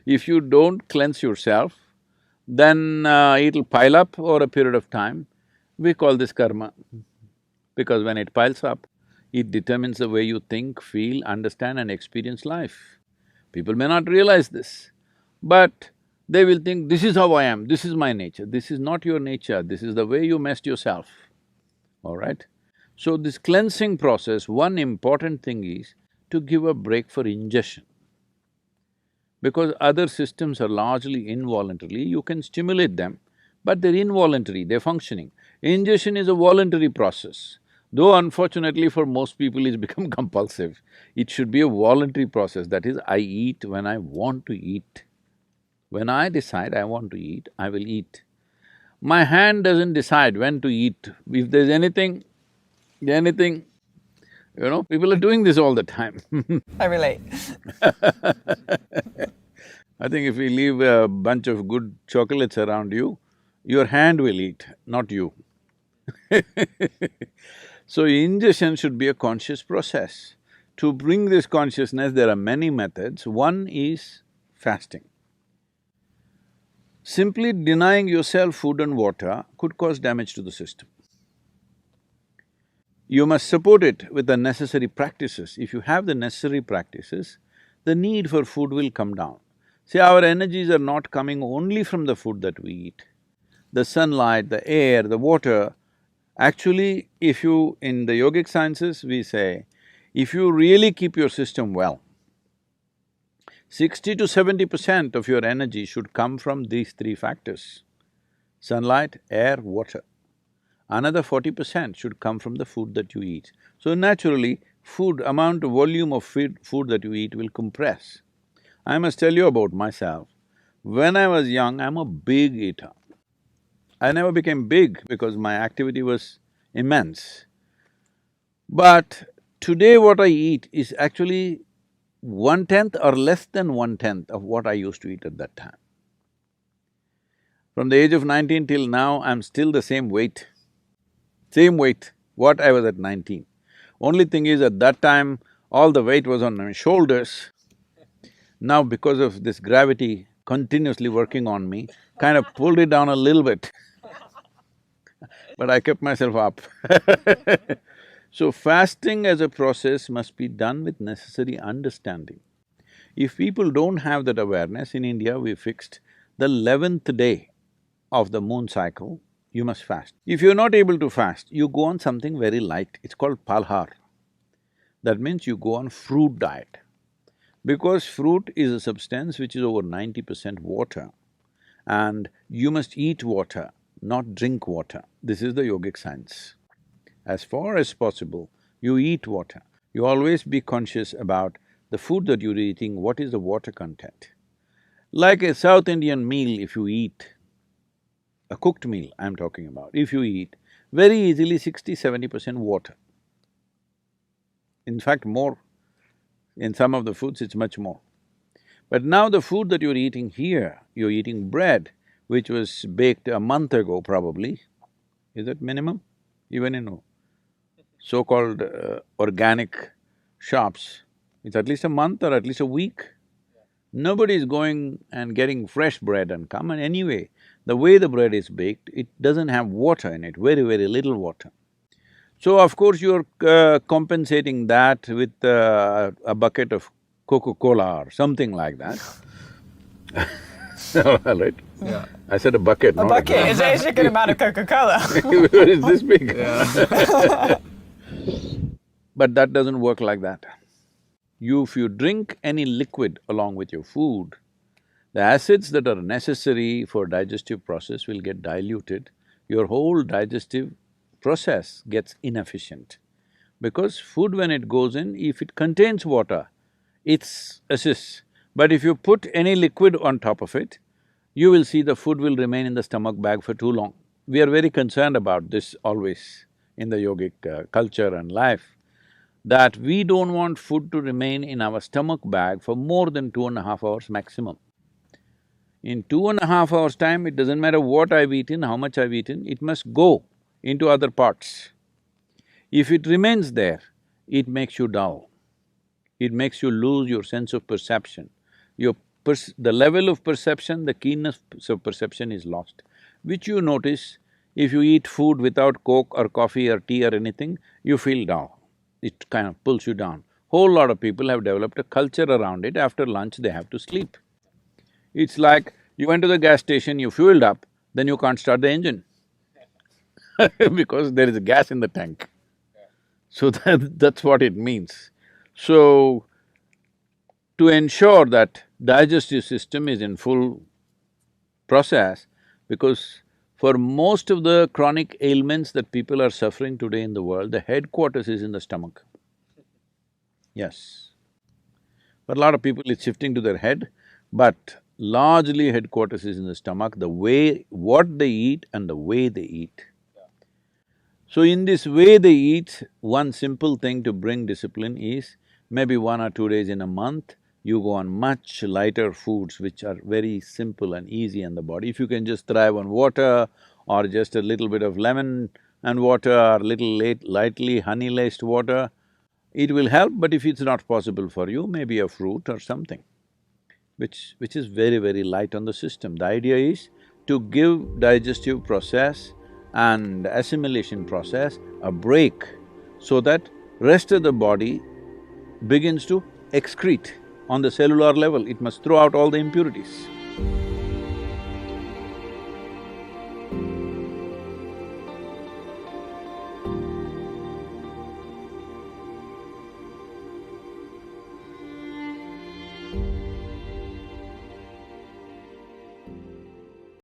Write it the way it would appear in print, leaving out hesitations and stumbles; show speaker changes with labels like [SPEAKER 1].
[SPEAKER 1] If you don't cleanse yourself, then it'll pile up over a period of time. We call this karma, because when it piles up, it determines the way you think, feel, understand and experience life. People may not realize this, but they will think, this is how I am, this is my nature. This is not your nature, this is the way you messed yourself, all right? So this cleansing process, one important thing is to give a break for ingestion. Because other systems are largely involuntarily, you can stimulate them, but they're involuntary, they're functioning. Ingestion is a voluntary process, though unfortunately for most people it's become compulsive. It should be a voluntary process, that is, I eat when I want to eat. When I decide I want to eat, I will eat. My hand doesn't decide when to eat. If there's anything, people are doing this all the time.
[SPEAKER 2] I relate.
[SPEAKER 1] I think if we leave a bunch of good chocolates around you, your hand will eat, not you. So ingestion should be a conscious process. To bring this consciousness, there are many methods. One is fasting. Simply denying yourself food and water could cause damage to the system. You must support it with the necessary practices. If you have the necessary practices, the need for food will come down. See, our energies are not coming only from the food that we eat. The sunlight, the air, the water, actually, if you… in the yogic sciences, we say, if you really keep your system well, 60 to 70% of your energy should come from these three factors: sunlight, air, water. Another 40% should come from the food that you eat. So naturally, amount of volume of food that you eat will compress. I must tell you about myself. When I was young, I'm a big eater. I never became big because my activity was immense. But today what I eat is actually 1/10 or less than 1/10 of what I used to eat at that time. From the age of 19 till now, I'm still the same weight, what I was at 19. Only thing is, at that time, all the weight was on my shoulders. Now because of this gravity continuously working on me, kind of pulled it down a little bit. But I kept myself up. So fasting as a process must be done with necessary understanding. If people don't have that awareness, in India we fixed the 11th day of the moon cycle, you must fast. If you're not able to fast, you go on something very light, it's called palhar. That means you go on fruit diet. Because fruit is a substance which is over 90% water, and you must eat water, not drink water. This is the yogic science. As far as possible, you eat water. You always be conscious about the food that you're eating, what is the water content. Like a South Indian meal, if you eat, a cooked meal I'm talking about, if you eat, very easily 60–70% water. In fact, more. In some of the foods, it's much more. But now the food that you're eating here, you're eating bread, which was baked a month ago probably. Is that minimum? Even in so-called organic shops, it's at least a month or at least a week. Nobody is going and getting fresh bread and come, and anyway, the way the bread is baked, it doesn't have water in it, very, very little water. So of course you're compensating that with a bucket of Coca-Cola or something like that. Right?
[SPEAKER 3] Yeah.
[SPEAKER 1] I said a bucket,
[SPEAKER 2] A
[SPEAKER 1] not
[SPEAKER 2] bucket
[SPEAKER 1] a
[SPEAKER 2] is a good amount of Coca-Cola.
[SPEAKER 1] It's this big.
[SPEAKER 3] Yeah.
[SPEAKER 1] But that doesn't work like that. If you drink any liquid along with your food, the acids that are necessary for digestive process will get diluted, your whole digestive process gets inefficient. Because food, when it goes in, if it contains water, it assists. But if you put any liquid on top of it, you will see the food will remain in the stomach bag for too long. We are very concerned about this always in the yogic culture and life, that we don't want food to remain in our stomach bag for more than 2.5 hours maximum. In 2.5 hours' time, it doesn't matter what I've eaten, how much I've eaten, it must go into other parts. If it remains there, it makes you dull. It makes you lose your sense of perception. Your the level of perception, the keenness of perception is lost, which you notice if you eat food without Coke or coffee or tea or anything, you feel down. It kind of pulls you down. Whole lot of people have developed a culture around it. After lunch, they have to sleep. It's like you went to the gas station, you fueled up, then you can't start the engine because there is gas in the tank. So that's what it means. So, to ensure that digestive system is in full process, because for most of the chronic ailments that people are suffering today in the world, the headquarters is in the stomach. Yes. For a lot of people, it's shifting to their head, but largely headquarters is in the stomach, the way… what they eat and the way they eat. So in this way they eat, one simple thing to bring discipline is maybe 1 or 2 days in a month, you go on much lighter foods which are very simple and easy on the body. If you can just thrive on water or just a little bit of lemon and water or little lightly honey-laced water, it will help, but if it's not possible for you, maybe a fruit or something, which is very, very light on the system. The idea is to give digestive process and assimilation process a break so that rest of the body begins to excrete on the cellular level. It must throw out all the impurities.